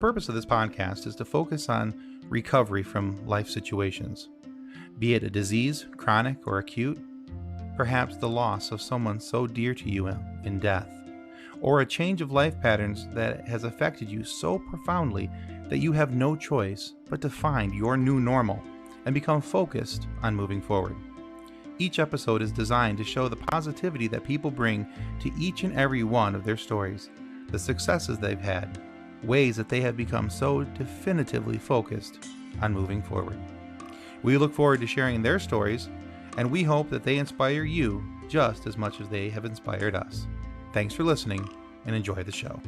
The purpose of this podcast is to focus on recovery from life situations, be it a disease, chronic or acute, perhaps the loss of someone so dear to you in death, or a change of life patterns that has affected you so profoundly that you have no choice but to find your new normal and become focused on moving forward. Each episode is designed to show the positivity that people bring to each and every one of their stories, the successes they've had, ways that they have become so definitively focused on moving forward. We look forward to sharing their stories, and we hope that they inspire you just as much as they have inspired us. Thanks for listening, and enjoy the show.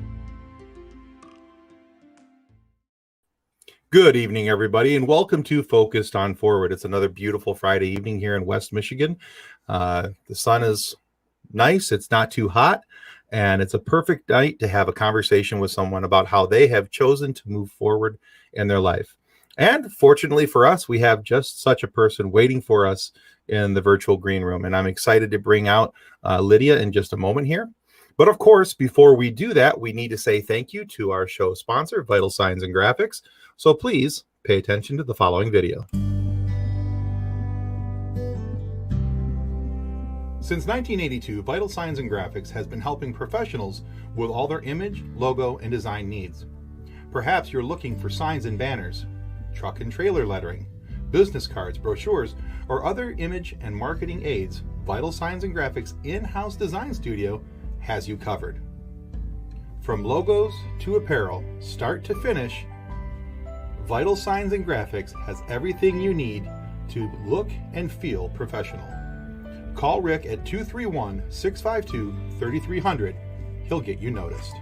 Good evening, everybody, and welcome to Focused on Forward. It's another beautiful Friday evening here in West Michigan. The sun is nice. It's not too hot, and it's a perfect night to have a conversation with someone about how they have chosen to move forward in their life. And fortunately for us, we have just such a person waiting for us in the virtual green room, and I'm excited to bring out Lydia in just a moment here. But of course, before we do that, we need to say thank you to our show sponsor, Vital Signs and Graphics. So please pay attention to the following video. Since 1982, Vital Signs and Graphics has been helping professionals with all their image, logo, and design needs. Perhaps you're looking for signs and banners, truck and trailer lettering, business cards, brochures, or other image and marketing aids. Vital Signs and Graphics in-house design studio has you covered. From logos to apparel, start to finish, Vital Signs and Graphics has everything you need to look and feel professional. Call Rick at 231-652-3300. He'll get you noticed.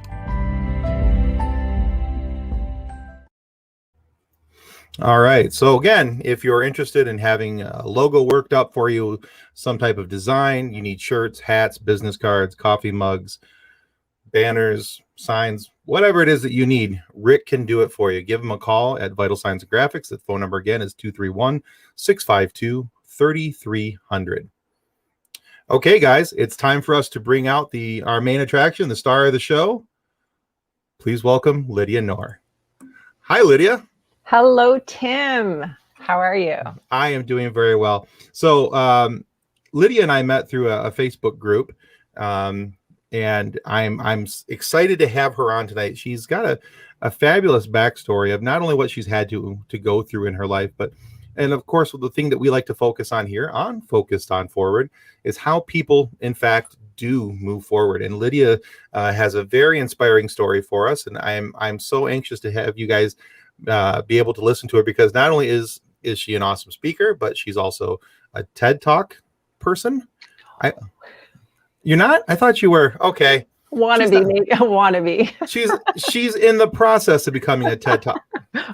All right. So again, if you're interested in having a logo worked up for you, some type of design, you need shirts, hats, business cards, coffee mugs, banners, signs, whatever it is that you need, Rick can do it for you. Give him a call at Vital Signs and Graphics. The phone number again is 231-652-3300. Okay, guys, it's time for us to bring out our main attraction, the star of the show. Please welcome Lydia Knorr. Hi, Lydia. Hello, Tim. How are you? I am doing very well. So Lydia and I met through a Facebook group, and I'm excited to have her on tonight. She's got a fabulous backstory of not only what she's had to go through in her life, and of course, the thing that we like to focus on here on Focused on Forward is how people, in fact, do move forward. And Lydia has a very inspiring story for us, and I'm so anxious to have you guys be able to listen to her, because not only is she an awesome speaker, but she's also a TED Talk person. You're not? I thought you were. Okay. Wannabe. She's in the process of becoming a TED Talk.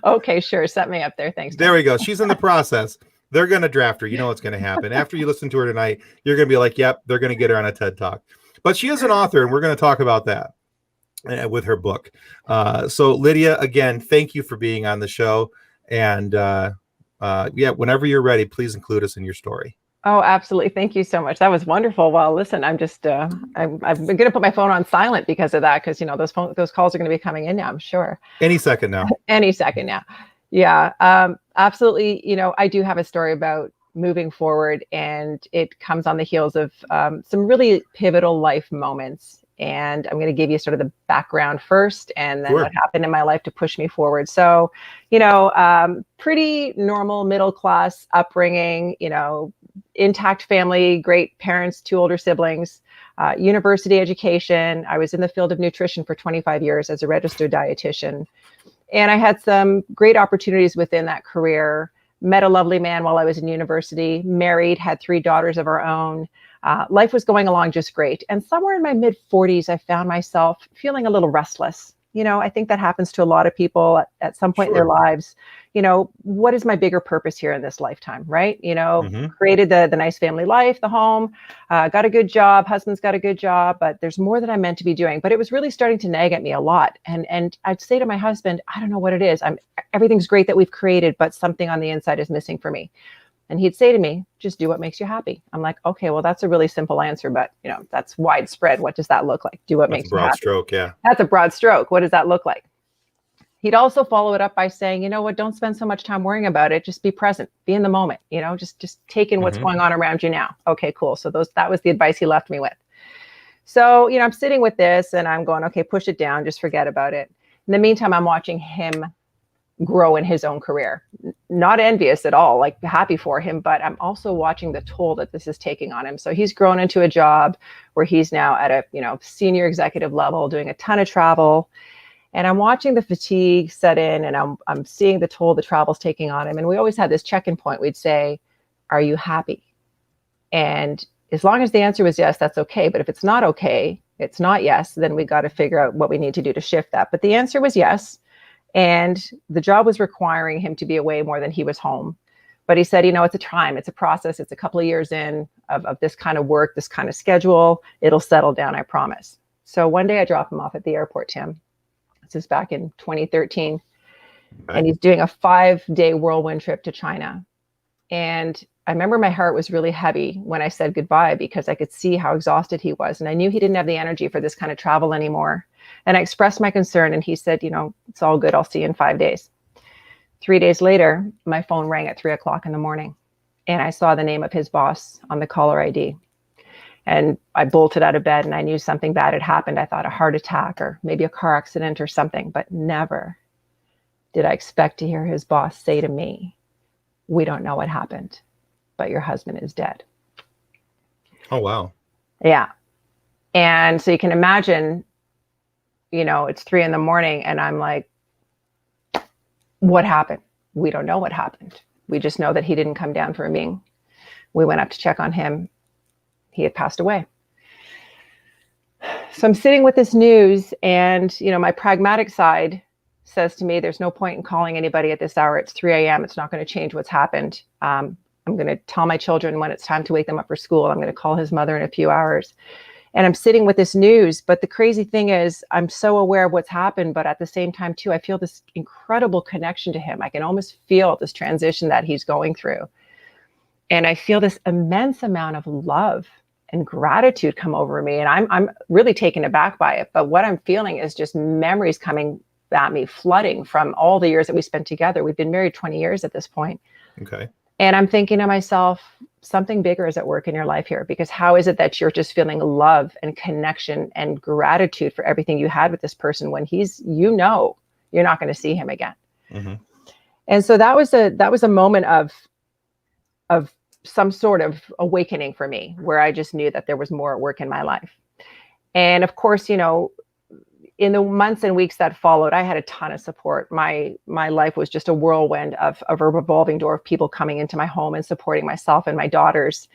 Okay, sure. Set me up there. Thanks. There we go. She's in the process. They're going to draft her. You know what's going to happen. After you listen to her tonight, you're going to be like, yep, they're going to get her on a TED Talk. But she is an author, and we're going to talk about that with her book. So Lydia, again, thank you for being on the show. And whenever you're ready, please include us in your story. Oh, absolutely. Thank you so much. That was wonderful. Well, listen, I'm just, I'm going to put my phone on silent because of that. Cause those calls are going to be coming in now, I'm sure. Any second now. Any second now. Yeah. Absolutely. I do have a story about moving forward, and it comes on the heels of some really pivotal life moments. And I'm going to give you sort of the background first, and then what happened in my life to push me forward. So, pretty normal middle class upbringing, intact family, great parents, 2 older siblings, university education. I was in the field of nutrition for 25 years as a registered dietitian. And I had some great opportunities within that career. Met a lovely man while I was in university, married, had 3 daughters of our own. Life was going along just great. And somewhere in my mid 40s, I found myself feeling a little restless. I think that happens to a lot of people at some point in their lives. What is my bigger purpose here in this lifetime, right? Created the nice family life, the home, got a good job, husband's got a good job, but there's more that I'm meant to be doing. But it was really starting to nag at me a lot. And I'd say to my husband, I don't know what it is. Everything's great that we've created, but something on the inside is missing for me. And he'd say to me, just do what makes you happy. I'm like, okay, well, that's a really simple answer, but that's widespread. What does that look like? Do what makes you happy. That's a broad stroke. Yeah. That's a broad stroke. What does that look like? He'd also follow it up by saying, you know what, don't spend so much time worrying about it. Just be present, be in the moment, just take in what's going on around you now. Okay, cool. So that was the advice he left me with. So, I'm sitting with this and I'm going, okay, push it down, just forget about it. In the meantime, I'm watching him grow in his own career. Not envious at all, like happy for him, but I'm also watching the toll that this is taking on him. So he's grown into a job where he's now at a, senior executive level, doing a ton of travel. And I'm watching the fatigue set in, and I'm seeing the toll the travel's taking on him. And we always had this check-in point. We'd say, are you happy? And as long as the answer was yes, that's okay. But if it's not okay, it's not yes, then we got to figure out what we need to do to shift that. But the answer was yes. And the job was requiring him to be away more than he was home. But he said, it's a time, it's a process, it's a couple of years in of this kind of work, this kind of schedule. It'll settle down, I promise. So one day I drop him off at the airport, Tim. This is back in 2013. Okay. And he's doing a 5-day whirlwind trip to China. And I remember my heart was really heavy when I said goodbye, because I could see how exhausted he was. And I knew he didn't have the energy for this kind of travel anymore. And I expressed my concern, and he said, it's all good. I'll see you in 5 days. 3 days later, my phone rang at 3:00 in the morning, and I saw the name of his boss on the caller ID. And I bolted out of bed, and I knew something bad had happened. I thought a heart attack or maybe a car accident or something, but never did I expect to hear his boss say to me, we don't know what happened, but your husband is dead. Oh, wow. Yeah. And so you can imagine, it's 3 a.m, and I'm like, what happened? We don't know what happened. We just know that he didn't come down for a meeting. We went up to check on him. He had passed away. So I'm sitting with this news, and, my pragmatic side says to me, there's no point in calling anybody at this hour. It's 3 a.m. It's not going to change what's happened. I'm going to tell my children when it's time to wake them up for school. I'm going to call his mother in a few hours. And I'm sitting with this news. But the crazy thing is, I'm so aware of what's happened. But at the same time, too, I feel this incredible connection to him. I can almost feel this transition that he's going through. And I feel this immense amount of love and gratitude come over me. And I'm really taken aback by it. But what I'm feeling is just memories coming at me, flooding from all the years that we spent together. We've been married 20 years at this point. Okay. And I'm thinking to myself, something bigger is at work in your life here, because how is it that you're just feeling love and connection and gratitude for everything you had with this person when you're not going to see him again. Mm-hmm. And so that was a moment of some sort of awakening for me, where I just knew that there was more at work in my life. And of course, in the months and weeks that followed, I had a ton of support. My life was just a whirlwind of a revolving door of people coming into my home and supporting myself and my daughters.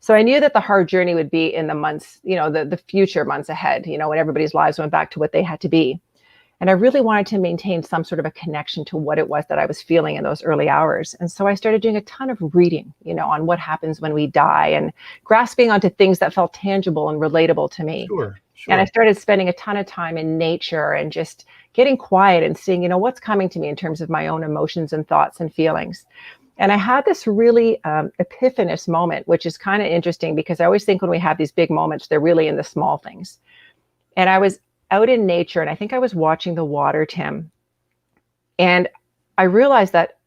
So I knew that the hard journey would be in the months, the future months ahead, when everybody's lives went back to what they had to be. And I really wanted to maintain some sort of a connection to what it was that I was feeling in those early hours. And so I started doing a ton of reading, on what happens when we die, and grasping onto things that felt tangible and relatable to me. Sure. And I started spending a ton of time in nature and just getting quiet and seeing, what's coming to me in terms of my own emotions and thoughts and feelings. And I had this really epiphanous moment, which is kind of interesting, because I always think when we have these big moments, they're really in the small things. And I was out in nature, and I think I was watching the water, Tim. And I realized that,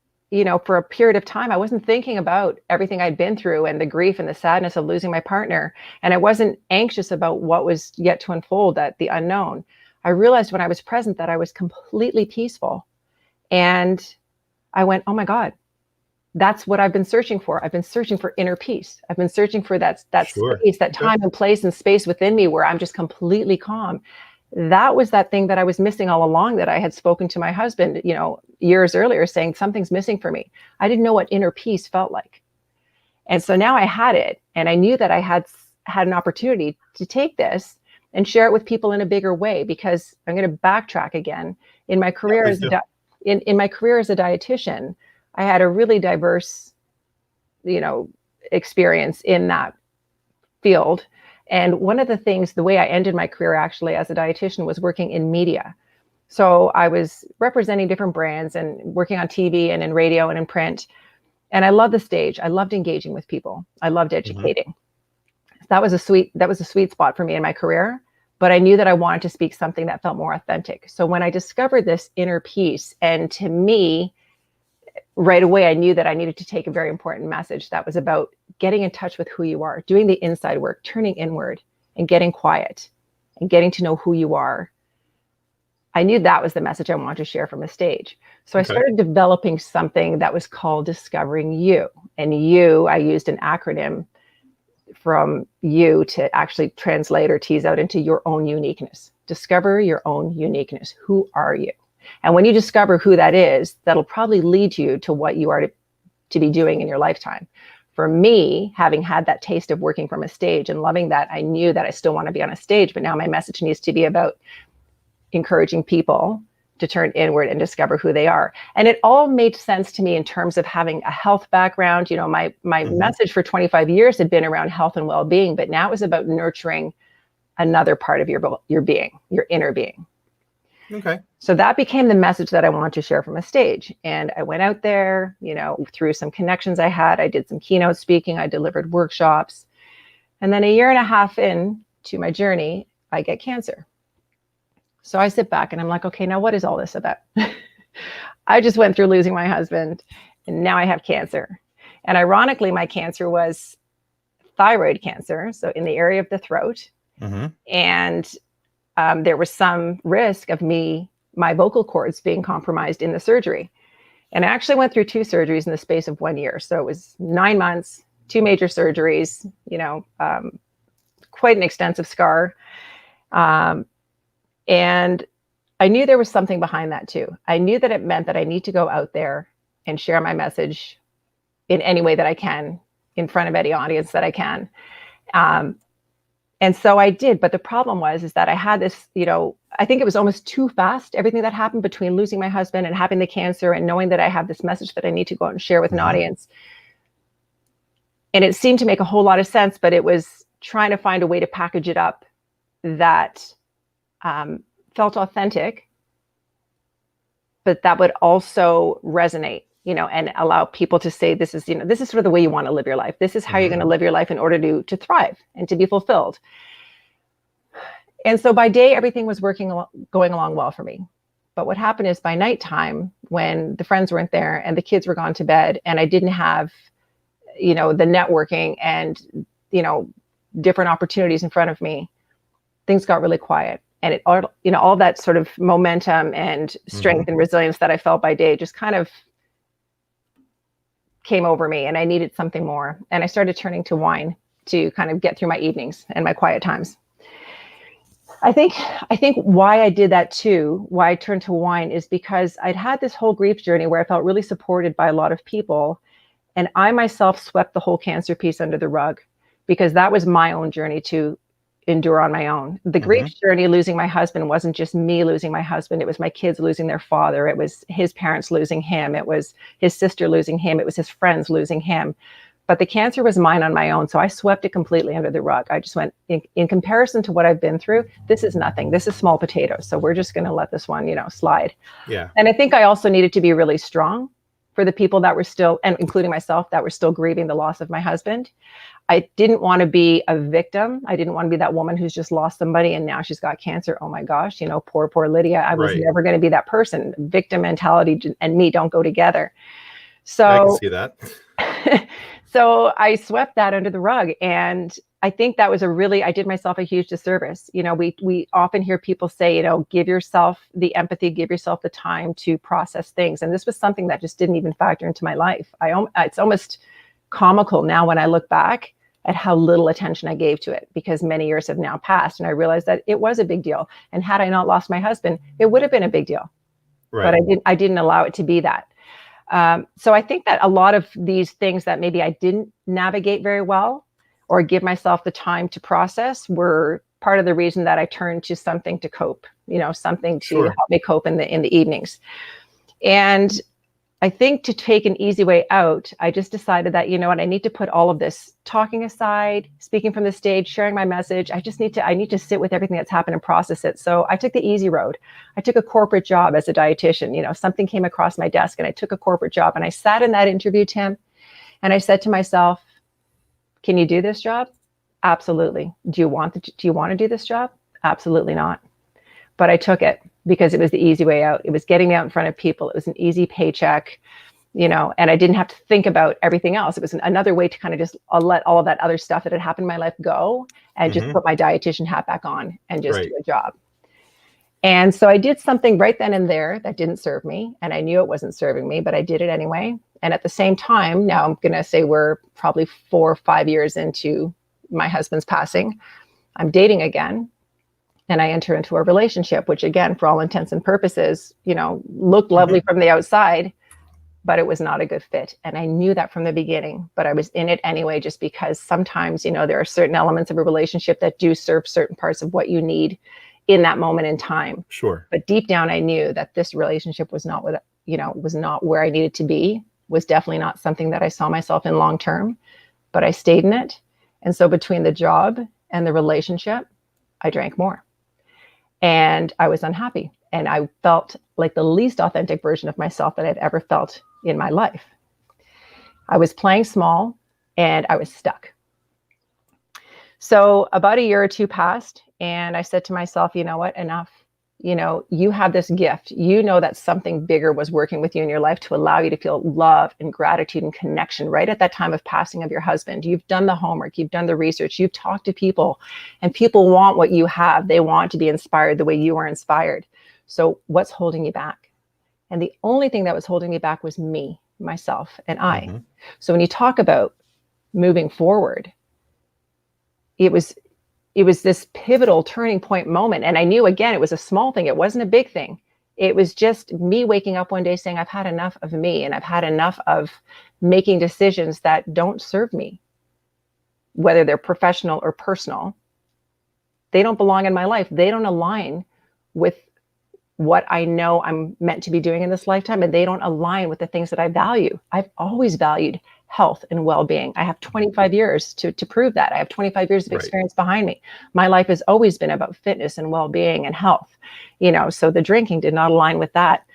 for a period of time, I wasn't thinking about everything I'd been through and the grief and the sadness of losing my partner. And I wasn't anxious about what was yet to unfold, that the unknown. I realized when I was present that I was completely peaceful. And I went, oh my God, that's what I've been searching for. I've been searching for inner peace. I've been searching for that Sure. space, that time and place and space within me where I'm just completely calm. That was that thing that I was missing all along, that I had spoken to my husband, years earlier, saying something's missing for me. I didn't know what inner peace felt like. And so now I had it, and I knew that I had an opportunity to take this and share it with people in a bigger way, because I'm going to backtrack again. In my career in my career as a dietitian, I had a really diverse, experience in that field. And one of the things, the way I ended my career actually as a dietitian, was working in media. So I was representing different brands and working on TV and in radio and in print. And I loved the stage. I loved engaging with people. I loved educating. Mm-hmm. That was a sweet spot for me in my career. but I knew that I wanted to speak something that felt more authentic. So when I discovered this inner peace, and to me, right away, I knew that I needed to take a very important message that was about getting in touch with who you are, doing the inside work, turning inward and getting quiet and getting to know who you are. I knew that was the message I wanted to share from a stage. So I started developing something that was called Discovering You. And you, I used an acronym from you to actually translate or tease out into your own uniqueness. Discover your own uniqueness. Who are you? And when you discover who that is, that'll probably lead you to what you are to be doing in your lifetime. For me, having had that taste of working from a stage and loving that, I knew that I still want to be on a stage, but now my message needs to be about encouraging people to turn inward and discover who they are. And it all made sense to me in terms of having a health background. You know, my message for 25 years had been around health and well-being, but now it was about nurturing another part of your being, your inner being. Okay. So that became the message that I wanted to share from a stage. And I went out there, you know, through some connections I had. I did some keynote speaking. I delivered workshops. And then a year and a half into my journey, I get cancer. So I sit back and I'm like, okay, now what is all this about? I just went through losing my husband and now I have cancer. And ironically, my cancer was thyroid cancer. So in the area of the throat. And there was some risk of my vocal cords being compromised in the surgery. And I actually went through 2 surgeries in the space of 1 year. So it was 9 months, 2 major surgeries, you know, quite an extensive scar. And I knew there was something behind that too. I knew that it meant that I need to go out there and share my message in any way that I can, in front of any audience that I can. And so I did. But the problem is that I had this, you know, I think it was almost too fast, everything that happened between losing my husband and having the cancer and knowing that I have this message that I need to go out and share with an audience. And it seemed to make a whole lot of sense, but it was trying to find a way to package it up that felt authentic, but that would also resonate, you know, and allow people to say, this is, you know, this is sort of the way you want to live your life. This is how you're going to live your life in order to thrive and to be fulfilled. And so by day, everything was going along well for me. But what happened is by nighttime, when the friends weren't there and the kids were gone to bed and I didn't have, you know, the networking and, you know, different opportunities in front of me, things got really quiet. And it all, you know, all that sort of momentum and strength and resilience that I felt by day just kind of came over me, and I needed something more. And I started turning to wine to kind of get through my evenings and my quiet times. I think why I did that too, why I turned to wine, is because I'd had this whole grief journey where I felt really supported by a lot of people. And I myself swept the whole cancer piece under the rug because that was my own journey to endure on my own. The grief journey, losing my husband, wasn't just me losing my husband. It was my kids losing their father. It was his parents losing him. It was his sister losing him. It was his friends losing him. But the cancer was mine on my own. So I swept it completely under the rug. I just went, in comparison to what I've been through, this is nothing. This is small potatoes. So we're just going to let this one, you know, slide. Yeah. And I think I also needed to be really strong for the people that were still, and including myself, that were still grieving the loss of my husband. I didn't want to be a victim. I didn't want to be that woman who's just lost somebody and now she's got cancer. Oh my gosh, you know, poor Lydia. I was never going to be that person. Victim mentality and me don't go together. So I can see that. So I swept that under the rug. And I think that was I did myself a huge disservice. You know, we often hear people say, you know, give yourself the empathy, give yourself the time to process things. And this was something that just didn't even factor into my life. It's almost comical now when I look back at how little attention I gave to it, because many years have now passed and I realized that it was a big deal. And had I not lost my husband, it would have been a big deal. Right. But I didn't allow it to be that. So I think that a lot of these things that maybe I didn't navigate very well or give myself the time to process were part of the reason that I turned to something to cope, you know, something to help me cope in the evenings. And I think to take an easy way out, I just decided that, you know what, I need to put all of this talking aside, speaking from the stage, sharing my message. I need to sit with everything that's happened and process it. So I took the easy road. I took a corporate job as a dietitian. You know, something came across my desk and I took a corporate job and I sat in that interview, Tim, and I said to myself, can you do this job? Absolutely. Do you want to do this job? Absolutely not. But I took it because it was the easy way out. It was getting me out in front of people. It was an easy paycheck, and I didn't have to think about everything else. It was another way to kind of just let all of that other stuff that had happened in my life go and just put my dietitian hat back on and just do a job. And so I did something right then and there that didn't serve me. And I knew it wasn't serving me, but I did it anyway. And at the same time, now I'm going to say we're probably 4 or 5 years into my husband's passing. I'm dating again. And I enter into a relationship, which again, for all intents and purposes, looked lovely from the outside, but it was not a good fit. And I knew that from the beginning, but I was in it anyway, just because sometimes, there are certain elements of a relationship that do serve certain parts of what you need in that moment in time. Sure. But deep down, I knew that this relationship was not was not where I needed to be, was definitely not something that I saw myself in long term, but I stayed in it. And so between the job and the relationship, I drank more. And I was unhappy. And I felt like the least authentic version of myself that I've ever felt in my life. I was playing small and I was stuck. So about a year or two passed and I said to myself, you know what, enough. You have this gift. That something bigger was working with you in your life to allow you to feel love and gratitude and connection right at that time of passing of your husband. You've done the homework, you've done the research, you've talked to people, and people want what you have. They want to be inspired the way you are inspired. So what's holding you back? And the only thing that was holding me back was me, myself, and I. So when you talk about moving forward, it was this pivotal turning point moment. And I knew, again, it was a small thing. It wasn't a big thing. It was just me waking up one day saying, I've had enough of me, and I've had enough of making decisions that don't serve me, whether they're professional or personal. They don't belong in my life. They don't align with what I know I'm meant to be doing in this lifetime, and they don't align with the things that I value. I've always valued health and well-being. I have 25 years to prove that. I have 25 years of experience behind me. My life has always been about fitness and well-being and health, so the drinking did not align with that.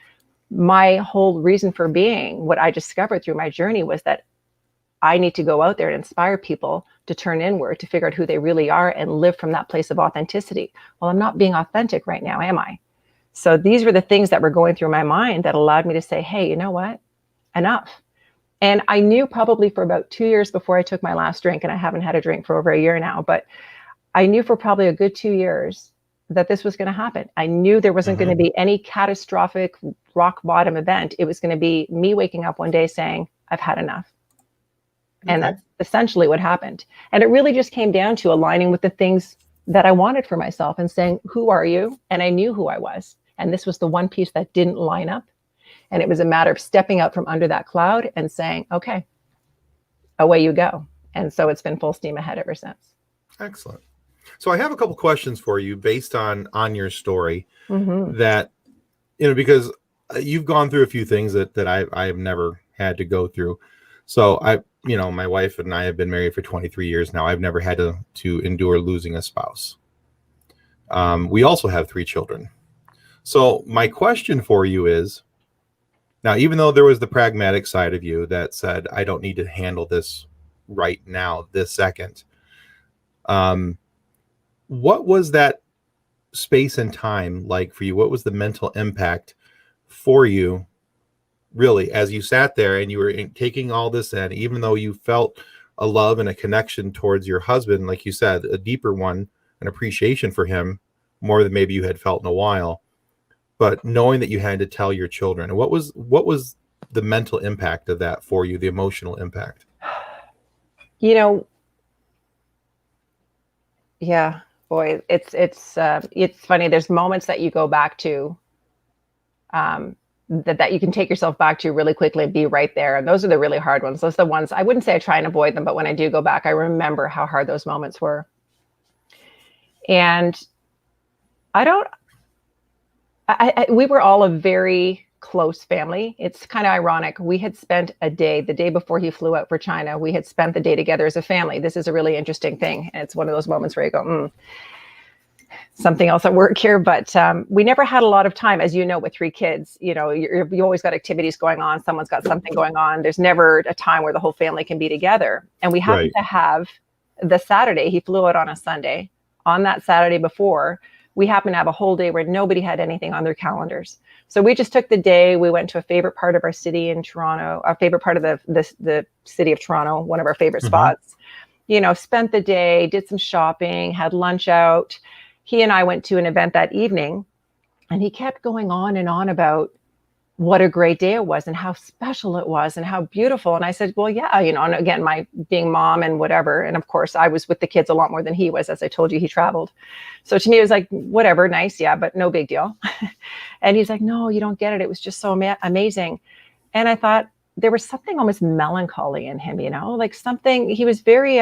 My whole reason for being, what I discovered through my journey, was that I need to go out there and inspire people to turn inward, to figure out who they really are and live from that place of authenticity. Well, I'm not being authentic right now, am I? So these were the things that were going through my mind that allowed me to say, hey, you know what? Enough. And I knew probably for about 2 years before I took my last drink, and I haven't had a drink for over a year now, but I knew for probably a good 2 years that this was going to happen. I knew there wasn't going to be any catastrophic rock bottom event. It was going to be me waking up one day saying, I've had enough. And that's essentially what happened. And it really just came down to aligning with the things that I wanted for myself and saying, who are you? And I knew who I was. And this was the one piece that didn't line up. And it was a matter of stepping out from under that cloud and saying, okay, away you go. And so it's been full steam ahead ever since. Excellent. So I have a couple questions for you based on your story that, because you've gone through a few things that I have never had to go through. So my wife and I have been married for 23 years now. I've never had to endure losing a spouse. We also have 3 children. So my question for you is, now, even though there was the pragmatic side of you that said, I don't need to handle this right now, this second, what was that space and time like for you? What was the mental impact for you, really, as you sat there and you were taking all this in, even though you felt a love and a connection towards your husband, like you said, a deeper one, an appreciation for him, more than maybe you had felt in a while, but knowing that you had to tell your children, what was the mental impact of that for you, the emotional impact? Yeah, boy, it's funny. There's moments that you go back to, that you can take yourself back to really quickly and be right there. And those are the really hard ones. Those are the ones, I wouldn't say I try and avoid them, but when I do go back, I remember how hard those moments were. And we were all a very close family. It's kind of ironic. We had spent the day before he flew out for China, we had spent the day together as a family. This is a really interesting thing. And it's one of those moments where you go, something else at work here. But we never had a lot of time, as you know, with 3 kids. You always got activities going on. Someone's got something going on. There's never a time where the whole family can be together. And we happened to have the Saturday, he flew out on a Sunday. On that Saturday before, we happened to have a whole day where nobody had anything on their calendars. So we just took the day. We went to a favorite part of our city in Toronto, our favorite part of the city of Toronto, one of our favorite spots. Spent the day, did some shopping, had lunch out. He and I went to an event that evening, and he kept going on and on about what a great day it was and how special it was and how beautiful. And I said, well, yeah, and again, my being mom and whatever. And of course, I was with the kids a lot more than he was. As I told you, he traveled. So to me, it was like, whatever, nice. Yeah, but no big deal. And he's like, no, you don't get it. It was just so amazing. And I thought there was something almost melancholy in him, like something, he was very,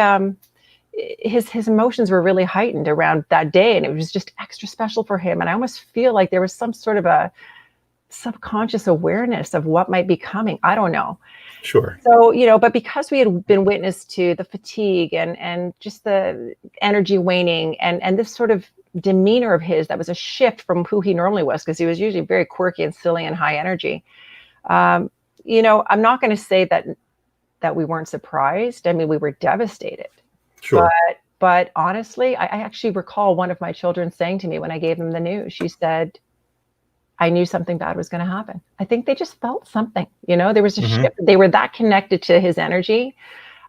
his emotions were really heightened around that day. And it was just extra special for him. And I almost feel like there was some sort of a subconscious awareness of what might be coming. I don't know. Sure. So, but because we had been witness to the fatigue and just the energy waning and this sort of demeanor of his, that was a shift from who he normally was, because he was usually very quirky and silly and high energy. I'm not going to say that we weren't surprised. I mean, we were devastated. Sure. But honestly, I actually recall one of my children saying to me when I gave them the news, she said, I knew something bad was going to happen. I think they just felt something, there was a shift. They were that connected to his energy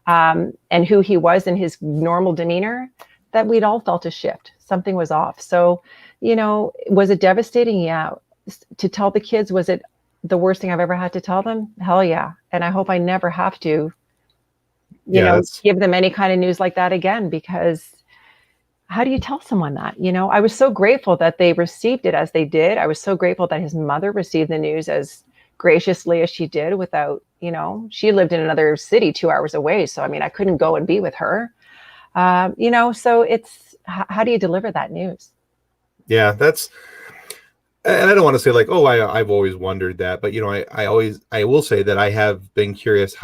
and who he was in his normal demeanor that we'd all felt a shift. Something was off. So, was it devastating? Yeah. To tell the kids, was it the worst thing I've ever had to tell them? Hell yeah. And I hope I never have to, give them any kind of news like that again, because how do you tell someone that? I was so grateful that they received it as they did. I was so grateful that his mother received the news as graciously as she did without, she lived in another city 2 hours away. So, I mean, I couldn't go and be with her, so it's, how do you deliver that news? Yeah, and I don't want to say like, oh, I've always wondered that, but I will say that I have been curious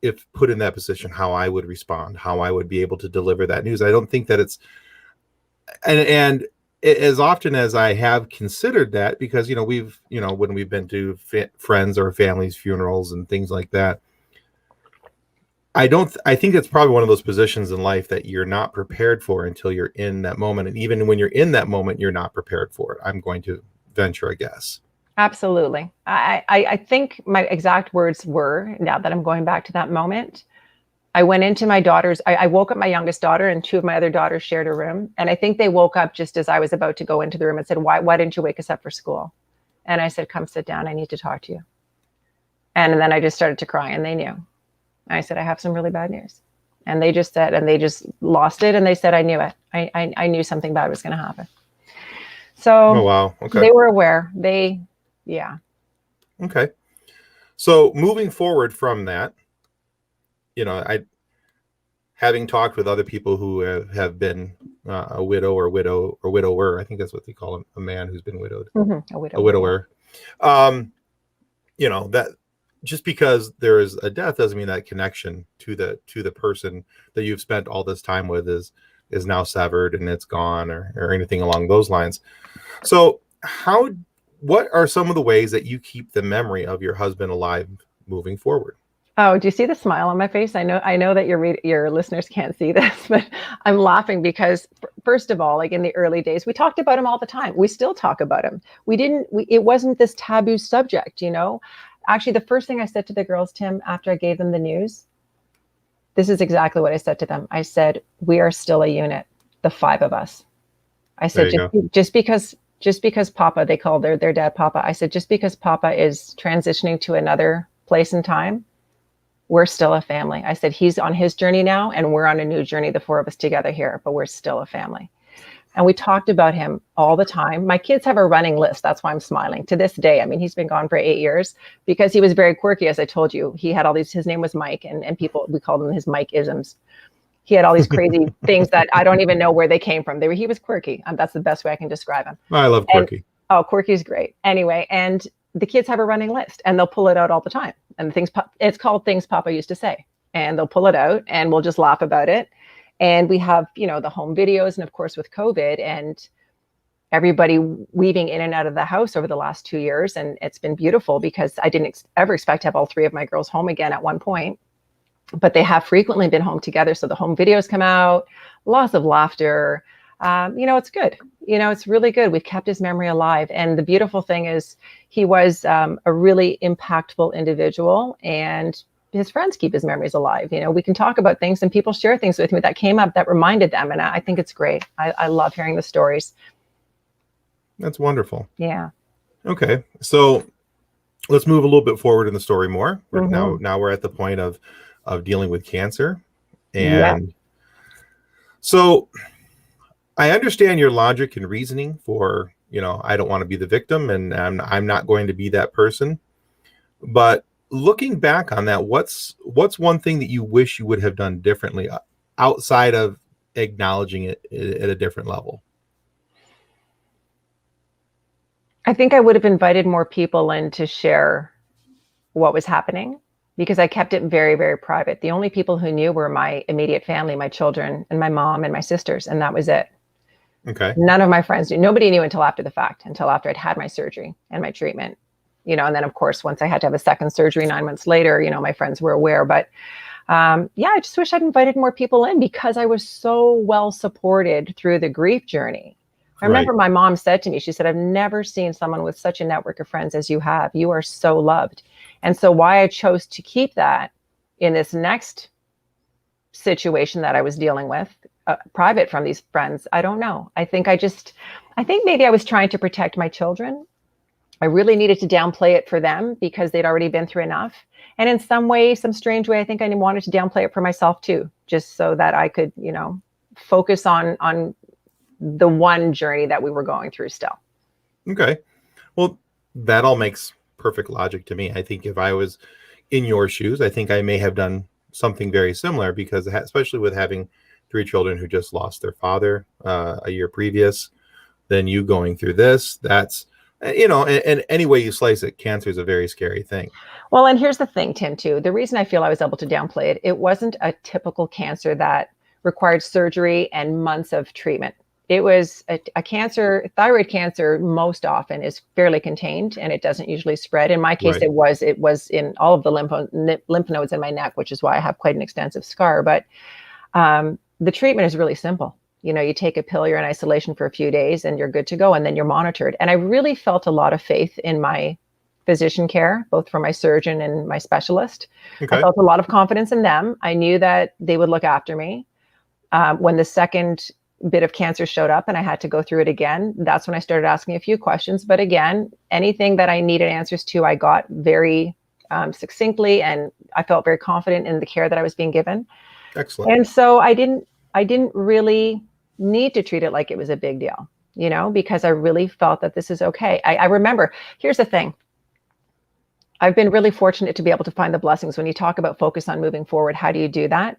if put in that position, how I would respond, how I would be able to deliver that news. I don't think that it's, and as often as I have considered that, because, when we've been to friends or families' funerals and things like that, I think it's probably one of those positions in life that you're not prepared for until you're in that moment. And even when you're in that moment, you're not prepared for it. I'm going to venture a guess. Absolutely. I think my exact words were, now that I'm going back to that moment, I went into my daughter's, I woke up my youngest daughter, and two of my other daughters shared a room. And I think they woke up just as I was about to go into the room and said, why didn't you wake us up for school? And I said, come sit down. I need to talk to you. And then I just started to cry, and they knew. I said, I have some really bad news. And they just said, and they just lost it. And they said, I knew it. I knew something bad was going to happen. So oh, wow. Okay. They were aware. Yeah. Okay. So moving forward from that, having talked with other people who have been a widow or widower, I think that's what they call him, a man who's been widowed, mm-hmm. a widower. That just because there is a death doesn't mean that connection to the person that you've spent all this time with is now severed and it's gone or anything along those lines. So what are some of the ways that you keep the memory of your husband alive moving forward? Oh, do you see the smile on my face? I know that your listeners can't see this, but I'm laughing because first of all, like in the early days, we talked about him all the time. We still talk about him. It wasn't this taboo subject, Actually, the first thing I said to the girls, Tim, after I gave them the news, this is exactly what I said to them. I said, we are still a unit, the five of us. I said, just because Papa, they called their dad Papa. I said, just because Papa is transitioning to another place and time, we're still a family. I said, he's on his journey now, and we're on a new journey, the four of us together here, but we're still a family. And we talked about him all the time. My kids have a running list. That's why I'm smiling to this day. I mean, he's been gone for 8 years because he was very quirky. As I told you, he had all these, his name was Mike, and we called him his Mike-isms. He had all these crazy things that I don't even know where they came from. He was quirky. That's the best way I can describe him. I love quirky. Quirky's great. Anyway, and the kids have a running list, and they'll pull it out all the time. And it's called Things Papa Used to Say. And they'll pull it out, and we'll just laugh about it. And we have, the home videos, and of course with COVID and everybody weaving in and out of the house over the last 2 years. And it's been beautiful because I didn't ever expect to have all three of my girls home again at one point, but they have frequently been home together. So the home videos come out, lots of laughter, it's good. It's really good. We've kept his memory alive. And the beautiful thing is he was a really impactful individual, and his friends keep his memories alive. We can talk about things and people share things with me that came up that reminded them. And I think it's great. I love hearing the stories. That's wonderful. Yeah. Okay. So let's move a little bit forward in the story more. Now we're at the point of dealing with cancer. And so I understand your logic and reasoning for, I don't want to be the victim, and I'm not going to be that person. But looking back on that, what's one thing that you wish you would have done differently outside of acknowledging it at a different level? I think I would have invited more people in to share what was happening, because I kept it very, very private. The only people who knew were my immediate family, my children and my mom and my sisters, and that was it. Okay. None of my friends knew. Nobody knew until after the fact, until after I'd had my surgery and my treatment. And then of course, once I had to have a second surgery 9 months later, my friends were aware. But I just wish I'd invited more people in, because I was so well supported through the grief journey. I remember my mom said to me, she said, I've never seen someone with such a network of friends as you have. You are so loved. And so why I chose to keep that in this next situation that I was dealing with, private from these friends, I don't know. I think maybe I was trying to protect my children. I really needed to downplay it for them because they'd already been through enough. And in some strange way, I think I wanted to downplay it for myself too, just so that I could, focus on the one journey that we were going through still. Okay. Well, that all makes perfect logic to me. I think if I was in your shoes, I think I may have done something very similar, because especially with having 3 children who just lost their father a year previous, then you going through this, that's, and any way you slice it, cancer is a very scary thing. Well, and here's the thing, Tim, too. The reason I feel I was able to downplay it wasn't a typical cancer that required surgery and months of treatment. It was a cancer. Thyroid cancer most often is fairly contained, and it doesn't usually spread. In my case, it was in all of the lymph nodes in my neck, which is why I have quite an extensive scar. But the treatment is really simple. You take a pill, you're in isolation for a few days, and you're good to go, and then you're monitored. And I really felt a lot of faith in my physician care, both for my surgeon and my specialist. Okay. I felt a lot of confidence in them. I knew that they would look after me. When the second bit of cancer showed up and I had to go through it again, that's when I started asking a few questions. But again, anything that I needed answers to, I got very succinctly, and I felt very confident in the care that I was being given. Excellent. And so I didn't really need to treat it like it was a big deal, because I really felt that this is okay. I remember, here's the thing. I've been really fortunate to be able to find the blessings. When you talk about focus on moving forward, how do you do that?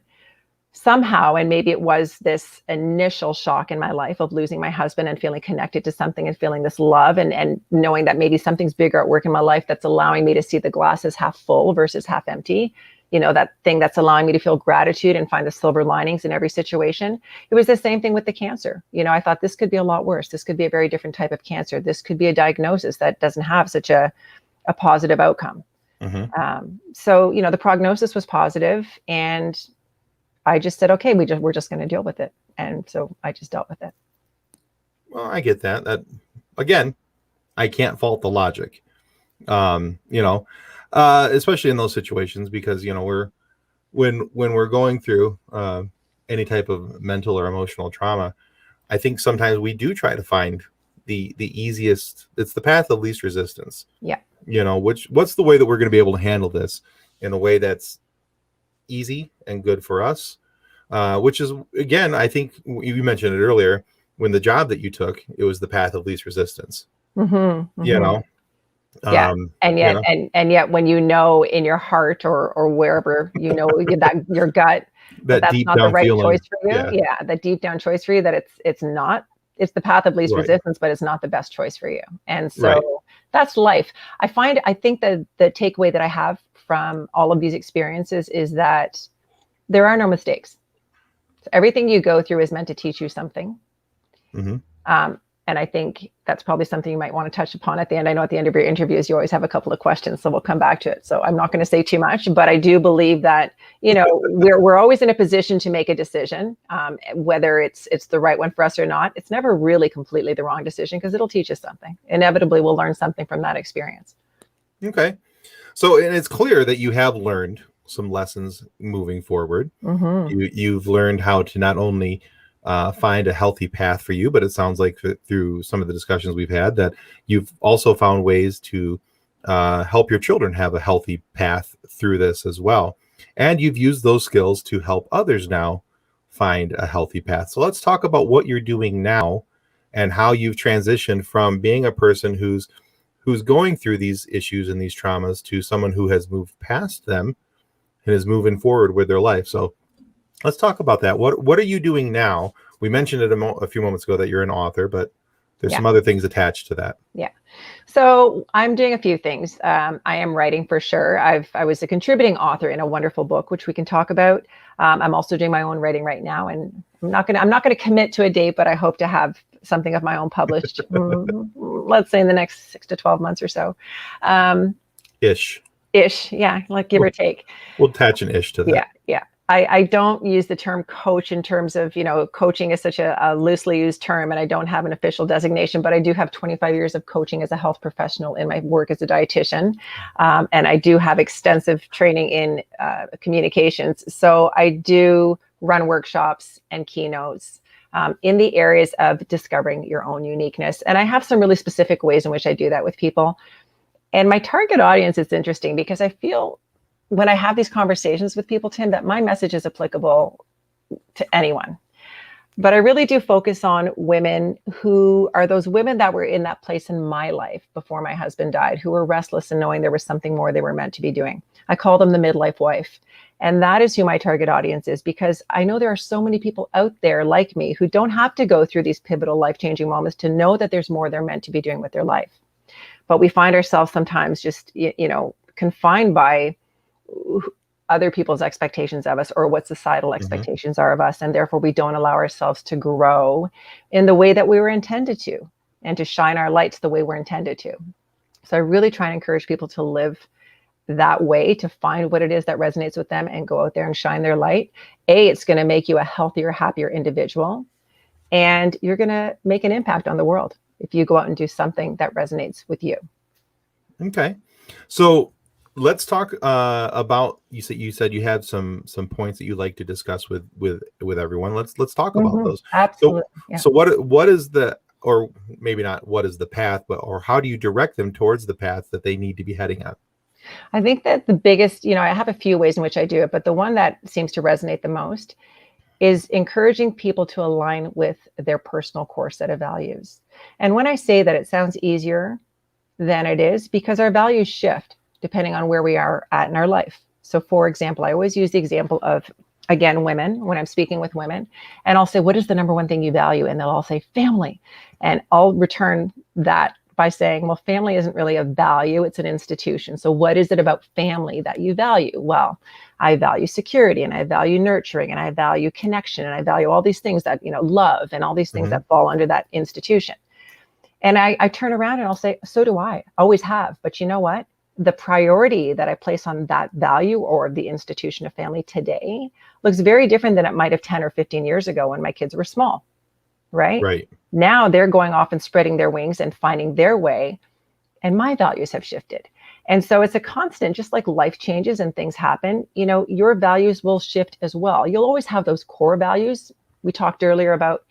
Somehow, and maybe it was this initial shock in my life of losing my husband and feeling connected to something and feeling this love and knowing that maybe something's bigger at work in my life that's allowing me to see the glass as half full versus half empty. That thing that's allowing me to feel gratitude and find the silver linings in every situation. It was the same thing with the cancer. I thought this could be a lot worse. This could be a very different type of cancer. This could be a diagnosis that doesn't have such a positive outcome. Mm-hmm. So, the prognosis was positive, and I just said, okay, we're just going to deal with it. And so I just dealt with it. Well, I get that. That, again, I can't fault the logic, especially in those situations, because, when we're going through any type of mental or emotional trauma, I think sometimes we do try to find the easiest, it's the path of least resistance. Yeah. What's the way that we're going to be able to handle this in a way that's easy and good for us, which is, again, I think you mentioned it earlier, when the job that you took, it was the path of least resistance. Mm-hmm, mm-hmm. Yeah. And yet when in your heart or wherever, that your gut, that's not the right choice for you. Yeah. That deep down choice for you, that it's the path of least resistance, but it's not the best choice for you. And so that's life. I think that the takeaway that I have from all of these experiences is that there are no mistakes. So everything you go through is meant to teach you something. Mm-hmm. And I think that's probably something you might want to touch upon at the end. I know at the end of your interviews, you always have a couple of questions, so we'll come back to it. So I'm not going to say too much, but I do believe that, we're always in a position to make a decision, whether it's the right one for us or not. It's never really completely the wrong decision because it'll teach us something. Inevitably, we'll learn something from that experience. Okay. So, and it's clear that you have learned some lessons moving forward. Mm-hmm. You've learned how to not only find a healthy path for you, but it sounds like through some of the discussions we've had that you've also found ways to help your children have a healthy path through this as well. And you've used those skills to help others now find a healthy path. So let's talk about what you're doing now and how you've transitioned from being a person who's going through these issues and these traumas to someone who has moved past them and is moving forward with their life. So let's talk about that. What are you doing now? We mentioned it a few moments ago that you're an author, but there's some other things attached to that. Yeah. So I'm doing a few things. I am writing for sure. I was a contributing author in a wonderful book, which we can talk about. I'm also doing my own writing right now, and I'm not going to commit to a date, but I hope to have something of my own published, let's say in the next 6 to 12 months or so. Ish. Yeah. Like give or take. We'll attach an ish to that. Yeah. I don't use the term coach in terms of, coaching is such a loosely used term, and I don't have an official designation, but I do have 25 years of coaching as a health professional in my work as a dietitian. And I do have extensive training in communications. So I do run workshops and keynotes in the areas of discovering your own uniqueness. And I have some really specific ways in which I do that with people. And my target audience is interesting because I feel when I have these conversations with people, Tim, that my message is applicable to anyone. But I really do focus on women who are those women that were in that place in my life before my husband died, who were restless and knowing there was something more they were meant to be doing. I call them the midlife wife. And that is who my target audience is, because I know there are so many people out there like me who don't have to go through these pivotal life-changing moments to know that there's more they're meant to be doing with their life. But we find ourselves sometimes just, confined by other people's expectations of us or what societal expectations are of us. And therefore we don't allow ourselves to grow in the way that we were intended to and to shine our lights the way we're intended to. So I really try and encourage people to live that way, to find what it is that resonates with them and go out there and shine their light. It's going to make you a healthier, happier individual. And you're going to make an impact on the world if you go out and do something that resonates with you. Okay. So let's talk about, you said you had some points that you'd like to discuss with everyone. Let's talk about those. Absolutely. So what is the, or maybe not what is the path, or how do you direct them towards the path that they need to be heading on? I think that the biggest, I have a few ways in which I do it, but the one that seems to resonate the most is encouraging people to align with their personal core set of values. And when I say that, it sounds easier than it is because our values shift depending on where we are at in our life. So for example, I always use the example of, again, women, when I'm speaking with women, and I'll say, what is the number one thing you value? And they'll all say family. And I'll return that by saying, well, family isn't really a value, it's an institution. So what is it about family that you value? Well, I value security, and I value nurturing, and I value connection, and I value all these things that, love, and all these things that fall under that institution. And I turn around and I'll say, so do I, always have. But you know what? The priority that I place on that value or the institution of family today looks very different than it might have 10 or 15 years ago when my kids were small, right? Right. Now they're going off and spreading their wings and finding their way, and my values have shifted. And so it's a constant, just like life changes and things happen, your values will shift as well. You'll always have those core values. We talked earlier about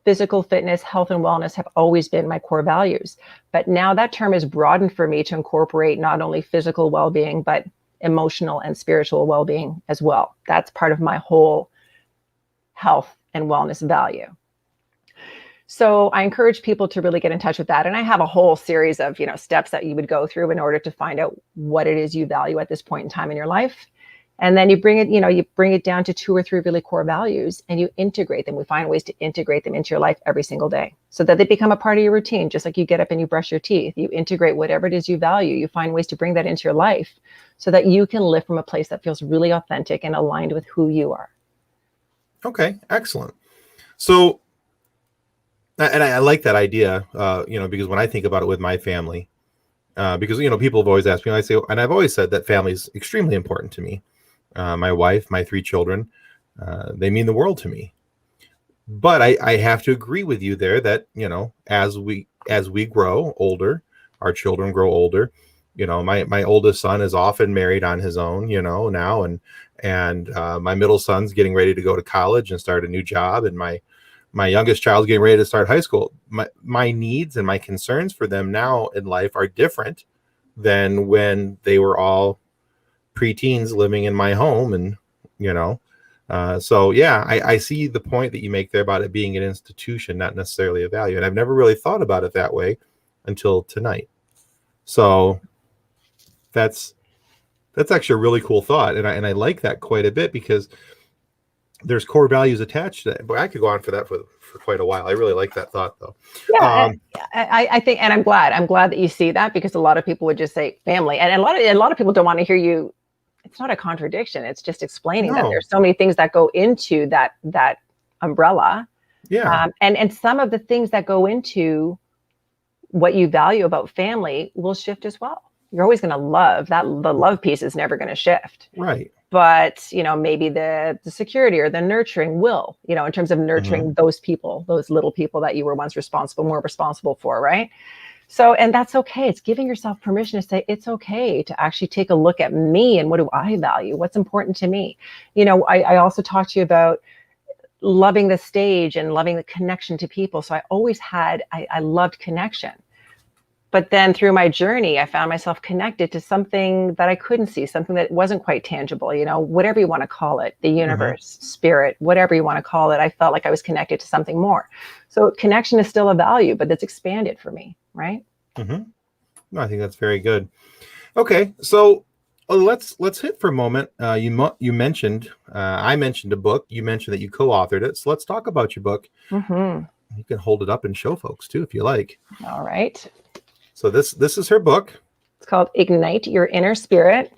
physical fitness, health, and wellness have always been my core values. But now that term is broadened for me to incorporate not only physical well-being, but emotional and spiritual well-being as well. That's part of my whole health and wellness value. So I encourage people to really get in touch with that. And I have a whole series of, steps that you would go through in order to find out what it is you value at this point in time in your life. And then you bring it down to 2 or 3 really core values, and you integrate them. We find ways to integrate them into your life every single day so that they become a part of your routine. Just like you get up and you brush your teeth, you integrate whatever it is you value. You find ways to bring that into your life so that you can live from a place that feels really authentic and aligned with who you are. Okay, excellent. So And I like that idea, because when I think about it with my family, because, people have always asked me, and I've always said that family is extremely important to me. My wife, my 3 children, they mean the world to me. But I have to agree with you there that, as we grow older, our children grow older. My oldest son is often married on his own, now, and my middle son's getting ready to go to college and start a new job, and my youngest child's getting ready to start high school. My needs and my concerns for them now in life are different than when they were all preteens living in my home, and so yeah, I see the point that you make there about it being an institution, not necessarily a value, and I've never really thought about it that way until tonight. So that's actually a really cool thought, and I like that quite a bit, because there's core values attached to it. But I could go on for that for quite a while. I really like that thought, though. Yeah, I think, and I'm glad that you see that, because a lot of people would just say family, and a lot of people don't want to hear you. It's not a contradiction. It's just explaining that there's so many things that go into that umbrella. Yeah. And some of the things that go into what you value about family will shift as well. You're always going to love that. The love piece is never going to shift. Right. But, maybe the security or the nurturing will, in terms of nurturing those people, those little people that you were once more responsible for, right? So, and that's okay. It's giving yourself permission to say, it's okay to actually take a look at me and what do I value? What's important to me? I also talked to you about loving the stage and loving the connection to people. So I always I loved connection. But then through my journey, I found myself connected to something that I couldn't see, something that wasn't quite tangible, whatever you want to call it, the universe, spirit, whatever you want to call it. I felt like I was connected to something more. So connection is still a value, but it's expanded for me, right? No, I think that's very good. Okay, so let's hit for a moment. You mentioned, I mentioned a book. You mentioned that you co-authored it. So let's talk about your book. You can hold it up and show folks too, if you like. All right. So this is her book. It's called Ignite Your Inner Spirit.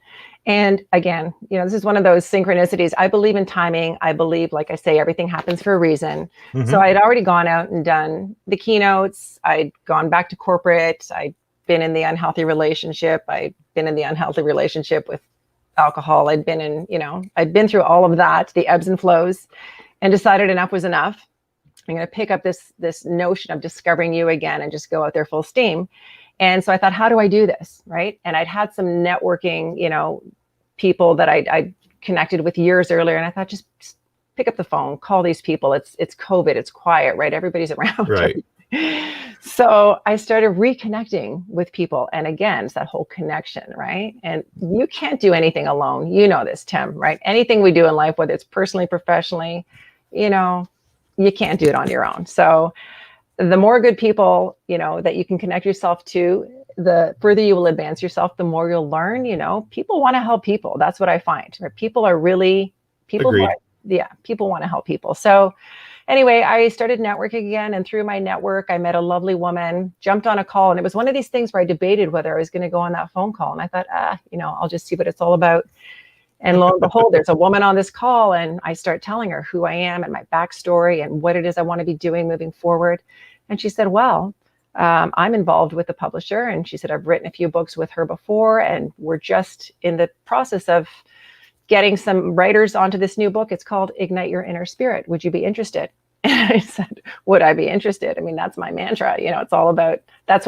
And again, this is one of those synchronicities. I believe in timing. I believe, like I say, everything happens for a reason. So I'd already gone out and done the keynotes. I'd gone back to corporate. I'd been in the unhealthy relationship. I'd been in the unhealthy relationship with alcohol. I'd been through all of that, the ebbs and flows, and decided enough was enough. I'm going to pick up this notion of discovering you again and just go out there full steam. And so I thought, how do I do this? Right. And I'd had some networking, people that I'd connected with years earlier. And I thought, just pick up the phone, call these people. It's COVID. It's quiet, right? Everybody's around. Right. So I started reconnecting with people. And again, it's that whole connection, right? And you can't do anything alone. You know this, Tim, right? Anything we do in life, whether it's personally, professionally, you can't do it on your own. So the more good people, that you can connect yourself to, the further you will advance yourself, the more you'll learn. People want to help people. That's what I find. Right? People are really, people want to help people. So anyway, I started networking again. And through my network, I met a lovely woman, jumped on a call. And it was one of these things where I debated whether I was going to go on that phone call. And I thought, I'll just see what it's all about. And lo and behold, there's a woman on this call, and I start telling her who I am and my backstory and what it is I want to be doing moving forward. And she said, well, I'm involved with the publisher. And she said, I've written a few books with her before, and we're just in the process of getting some writers onto this new book. It's called Ignite Your Inner Spirit. Would you be interested? And I said, would I be interested? I mean, that's my mantra. It's all about, that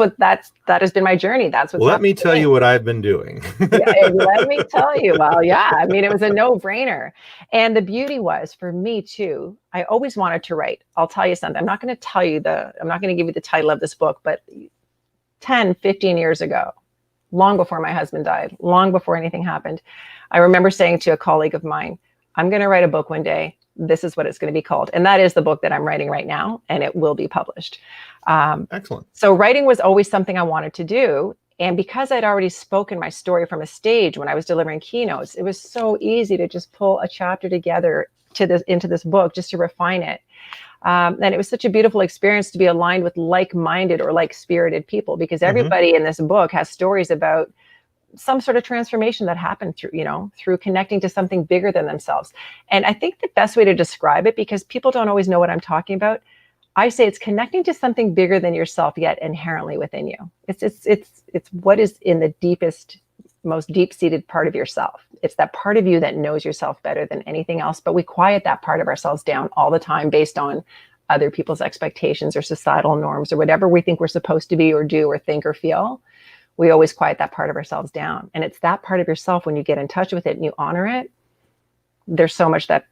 has been my journey. That's what. Let me tell you what I've been doing. Let me tell you. Well, yeah, I mean, it was a no-brainer. And the beauty was, for me too, I always wanted to write. I'll tell you something. I'm not going to give you the title of this book, but 10, 15 years ago, long before my husband died, long before anything happened, I remember saying to a colleague of mine, I'm going to write a book one day. This is what it's going to be called. And that is the book that I'm writing right now, and it will be published. Excellent. So writing was always something I wanted to do. And because I'd already spoken my story from a stage when I was delivering keynotes, it was so easy to just pull a chapter together into this book just to refine it. And it was such a beautiful experience to be aligned with like-minded or like-spirited people, because everybody in this book has stories about some sort of transformation that happened through connecting to something bigger than themselves. And I think the best way to describe it, because people don't always know what I'm talking about, I say it's connecting to something bigger than yourself, yet inherently within you. It's what is in the deepest, most deep-seated part of yourself. It's that part of you that knows yourself better than anything else, but we quiet that part of ourselves down all the time based on other people's expectations or societal norms or whatever we think we're supposed to be or do or think or feel. We always quiet that part of ourselves down. And it's that part of yourself, when you get in touch with it and you honor it, there's so much that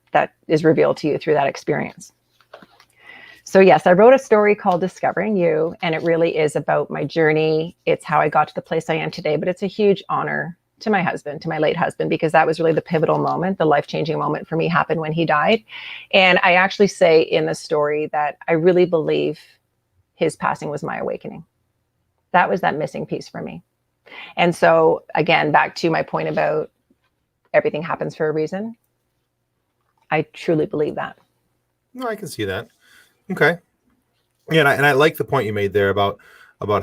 is revealed to you through that experience. So yes, I wrote a story called Discovering You, and it really is about my journey. It's how I got to the place I am today, but it's a huge honor to my husband, to my late husband, because that was really the pivotal moment. The life-changing moment for me happened when he died. And I actually say in the story that I really believe his passing was my awakening. That was that missing piece for me. And so again, back to my point about everything happens for a reason. I truly believe that. No, I can see that. Okay. Yeah, and I like the point you made there about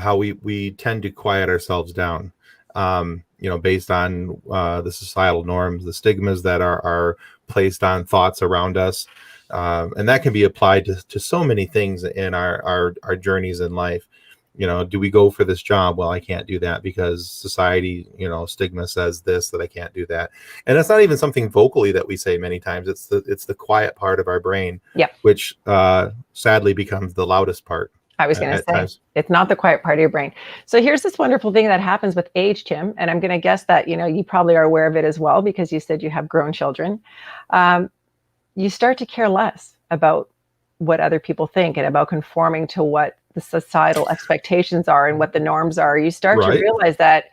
how we tend to quiet ourselves down, based on the societal norms, the stigmas that are placed on thoughts around us, and that can be applied to so many things in our journeys in life. Do we go for this job? Well, I can't do that because society, stigma says this, that I can't do that. And it's not even something vocally that we say many times. It's the quiet part of our brain, which sadly becomes the loudest part. I was going to say, it's not the quiet part of your brain. So here's this wonderful thing that happens with age, Tim, and I'm going to guess that, you probably are aware of it as well, because you said you have grown children. You start to care less about what other people think and about conforming to what the societal expectations are and what the norms are. You start to realize that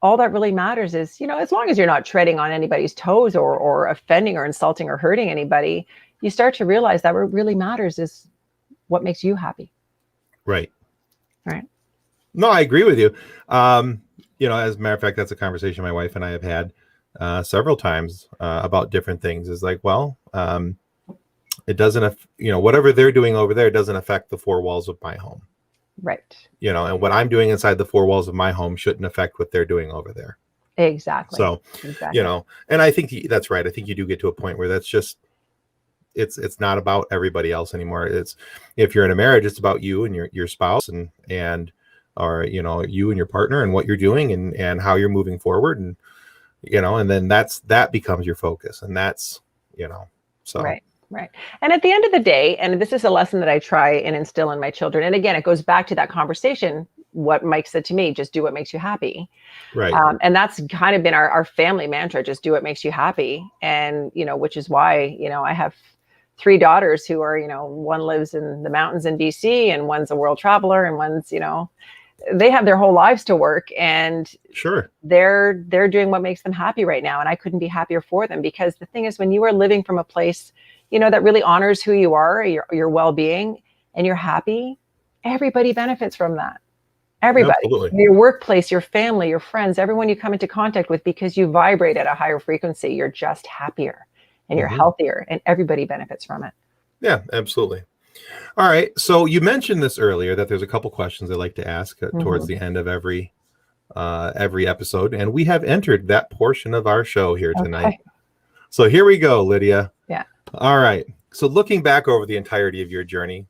all that really matters is, as long as you're not treading on anybody's toes or offending or insulting or hurting anybody, you start to realize that what really matters is what makes you happy. Right. Right. No, I agree with you. As a matter of fact, that's a conversation my wife and I have had several times about different things. Is like, well, it doesn't, whatever they're doing over there doesn't affect the four walls of my home. Right. And what I'm doing inside the four walls of my home shouldn't affect what they're doing over there. Exactly. So, and I think that's right. I think you do get to a point where that's just, it's not about everybody else anymore. It's, if you're in a marriage, it's about you and your spouse and or, you and your partner and what you're doing and how you're moving forward. And, and then that becomes your focus, and that's, so. Right. And at the end of the day, and this is a lesson that I try and instill in my children. And again, it goes back to that conversation. What Mike said to me, just do what makes you happy. Right. And that's kind of been our family mantra, just do what makes you happy. And, which is why, I have 3 daughters who are, one lives in the mountains in DC and one's a world traveler and one's, they have their whole lives to work, and sure, they're doing what makes them happy right now. And I couldn't be happier for them, because the thing is, when you are living from a place, that really honors who you are, your well-being, and you're happy, everybody benefits from that. Everybody. Absolutely. Your workplace, your family, your friends, everyone you come into contact with, because you vibrate at a higher frequency, you're just happier and you're healthier, and everybody benefits from it. Yeah, absolutely. All right. So you mentioned this earlier, that there's a couple questions I like to ask towards the end of every episode. And we have entered that portion of our show here tonight. Okay. So here we go, Lydia. Yeah. All right. So looking back over the entirety of your journey,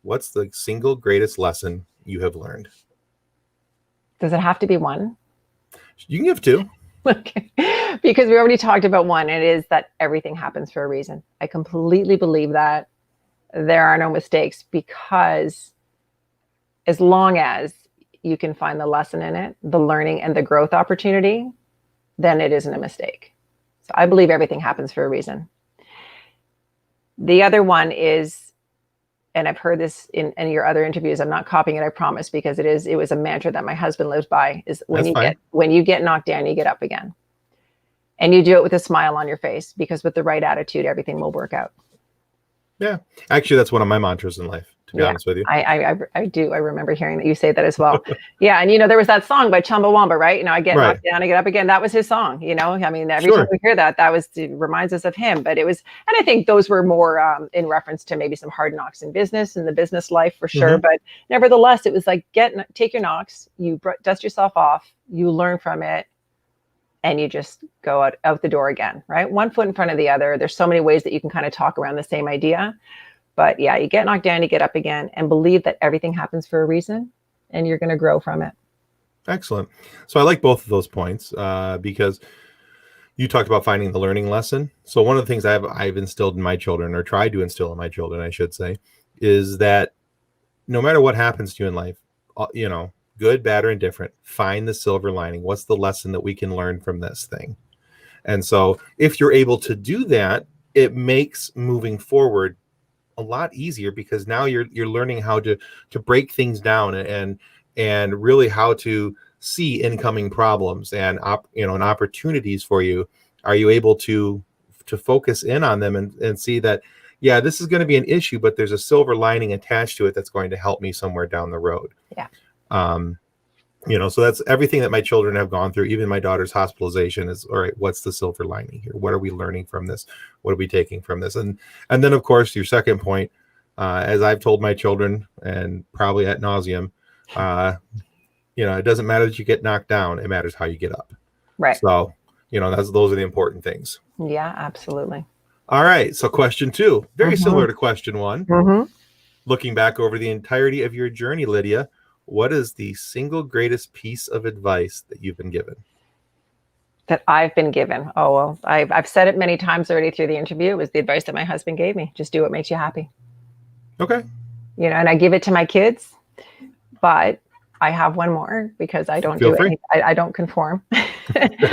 what's the single greatest lesson you have learned? Does it have to be one? You can give 2. Okay. Because we already talked about one. It is that everything happens for a reason. I completely believe that there are no mistakes, because as long as you can find the lesson in it, the learning and the growth opportunity, then it isn't a mistake. So I believe everything happens for a reason. The other one is, and I've heard this in your other interviews, I'm not copying it, I promise, because it was a mantra that my husband lives by, is when you get knocked down, you get up again. And you do it with a smile on your face, because with the right attitude, everything will work out. Yeah. Actually, that's one of my mantras in life, to be honest with you. I do. I remember hearing that you say that as well. Yeah. And, there was that song by Chumbawamba, right? I get knocked down, I get up again. That was his song, I mean, every time we hear that, it reminds us of him. But it was, and I think those were more in reference to maybe some hard knocks in business, in the business life for sure. But nevertheless, it was like, take your knocks, you dust yourself off, you learn from it, and you just go out the door again, right? One foot in front of the other. There's so many ways that you can kind of talk around the same idea. But yeah, you get knocked down, you get up again, and believe that everything happens for a reason, and you're going to grow from it. Excellent. So I like both of those points because you talked about finding the learning lesson. So one of the things I've instilled in my children, or tried to instill in my children, I should say, is that no matter what happens to you in life, good, bad, or indifferent, find the silver lining. What's the lesson that we can learn from this thing? And so if you're able to do that, it makes moving forward a lot easier, because now you're learning how to break things down and really how to see incoming problems and opportunities for you. Are you able to focus in on them and see that, yeah, this is going to be an issue, but there's a silver lining attached to it that's going to help me somewhere down the road. Yeah. So that's everything that my children have gone through. Even my daughter's hospitalization is, all right, what's the silver lining here? What are we learning from this? What are we taking from this? And then, of course, your second point, as I've told my children, and probably ad nauseum, it doesn't matter that you get knocked down. It matters how you get up. Right. So, those are the important things. Yeah, absolutely. All right. So question 2, very similar to question 1. Mm-hmm. Looking back over the entirety of your journey, Lydia, what is the single greatest piece of advice that you've been given? That I've been given? Oh, well, I've said it many times already through the interview. It was the advice that my husband gave me. Just do what makes you happy. Okay. And I give it to my kids, but I have one more because I don't Feel free. I don't conform.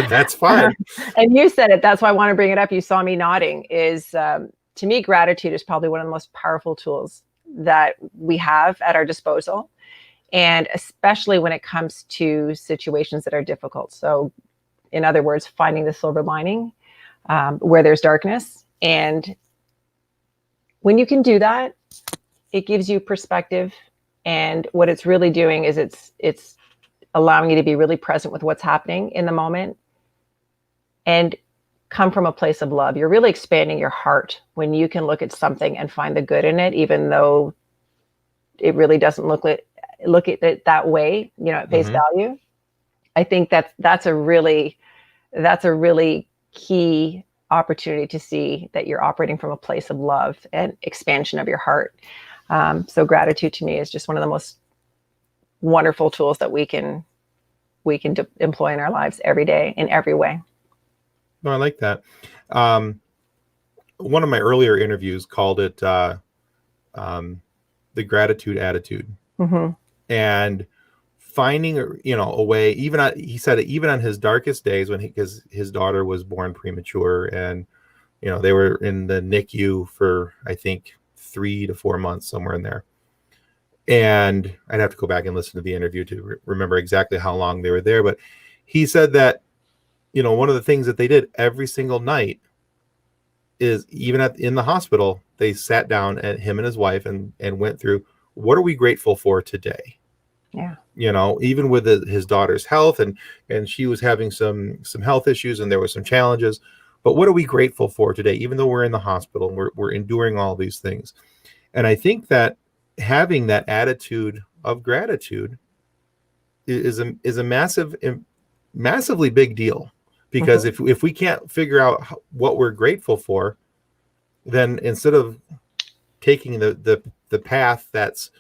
That's fine. And you said it. That's why I want to bring it up. You saw me nodding. To me, gratitude is probably one of the most powerful tools that we have at our disposal. And especially when it comes to situations that are difficult. So in other words, finding the silver lining where there's darkness. And when you can do that, it gives you perspective. And what it's really doing is it's allowing you to be really present with what's happening in the moment and come from a place of love. You're really expanding your heart when you can look at something and find the good in it, even though it really doesn't look at it that way, at face value. I think that's a really key opportunity to see that you're operating from a place of love and expansion of your heart. So gratitude to me is just one of the most wonderful tools that we can employ in our lives every day in every way. No, I like that. One of my earlier interviews called it the gratitude attitude. Mm-hmm. And finding a way, he said it, even on his darkest days, because his daughter was born premature, and they were in the NICU for, I think, 3 to 4 months, somewhere in there. And I'd have to go back and listen to the interview to remember exactly how long they were there. But he said that one of the things that they did every single night is, even in the hospital, they sat down, at him and his wife, and went through, what are we grateful for today? Yeah. Even with his daughter's health, and she was having some health issues, and there were some challenges, but what are we grateful for today? Even though we're in the hospital, and we're enduring all these things. And I think that having that attitude of gratitude is a massively big deal, because if we can't figure out what we're grateful for, then instead of taking the path that's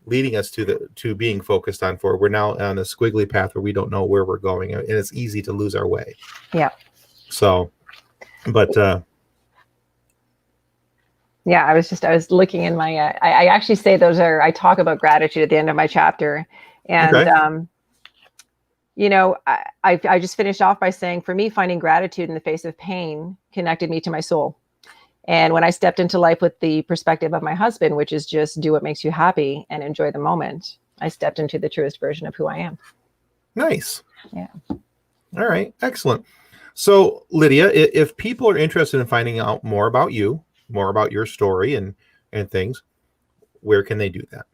leading us to being focused on forward, we're now on a squiggly path where we don't know where we're going, and it's easy to lose our way. Yeah. So, but yeah, I was looking in my I actually say I talk about gratitude at the end of my chapter, and okay. I just finished off by saying, for me, finding gratitude in the face of pain connected me to my soul. And when I stepped into life with the perspective of my husband, which is just do what makes you happy and enjoy the moment, I stepped into the truest version of who I am. Nice. Yeah. All right. Excellent. So, Lydia, if people are interested in finding out more about you, more about your story and things, where can they do that?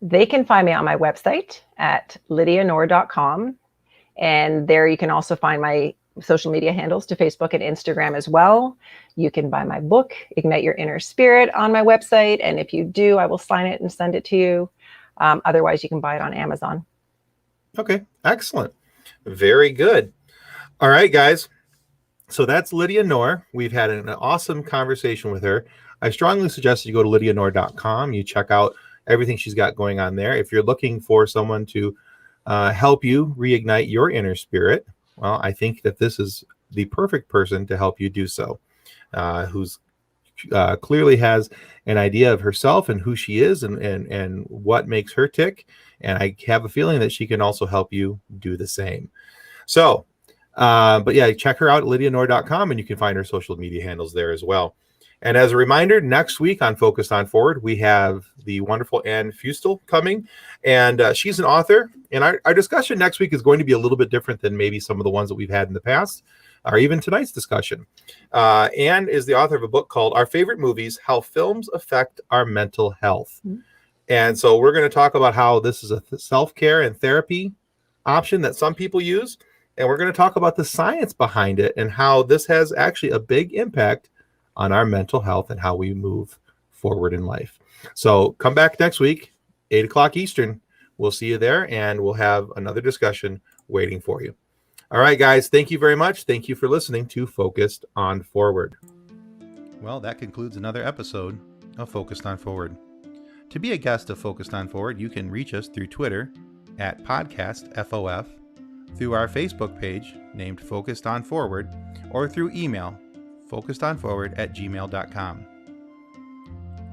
They can find me on my website at lydiaknorr.com. And there you can also find my social media handles to Facebook and Instagram as well. You can buy my book, Ignite Your Inner Spirit, on my website. And if you do, I will sign it and send it to you. Otherwise, you can buy it on Amazon. Okay, excellent. Very good. All right, guys. So that's Lydia Knorr. We've had an awesome conversation with her. I strongly suggest you go to lydiaknorr.com. You check out everything she's got going on there. If you're looking for someone to help you reignite your inner spirit, well, I think that this is the perfect person to help you do so, who's clearly has an idea of herself and who she is and what makes her tick. And I have a feeling that she can also help you do the same. So, but yeah, check her out at lydiaknorr.com, and you can find her social media handles there as well. And as a reminder, next week on Focused on Forward, we have the wonderful Ann Fustel coming, and she's an author. And our discussion next week is going to be a little bit different than maybe some of the ones that we've had in the past, or even tonight's discussion. Ann is the author of a book called Our Favorite Movies, How Films Affect Our Mental Health. Mm-hmm. And so we're going to talk about how this is a self-care and therapy option that some people use. And we're going to talk about the science behind it and how this has actually a big impact on our mental health and how we move forward in life. So come back next week, 8 o'clock Eastern. We'll see you there, and we'll have another discussion waiting for you. All right, guys, thank you very much. Thank you for listening to Focused on Forward. Well, that concludes another episode of Focused on Forward. To be a guest of Focused on Forward, you can reach us through Twitter at PodcastFOF, through our Facebook page named Focused on Forward, or through email focusedonforward@gmail.com.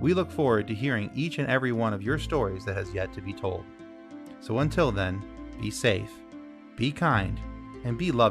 We look forward to hearing each and every one of your stories that has yet to be told. So until then, be safe, be kind, and be loving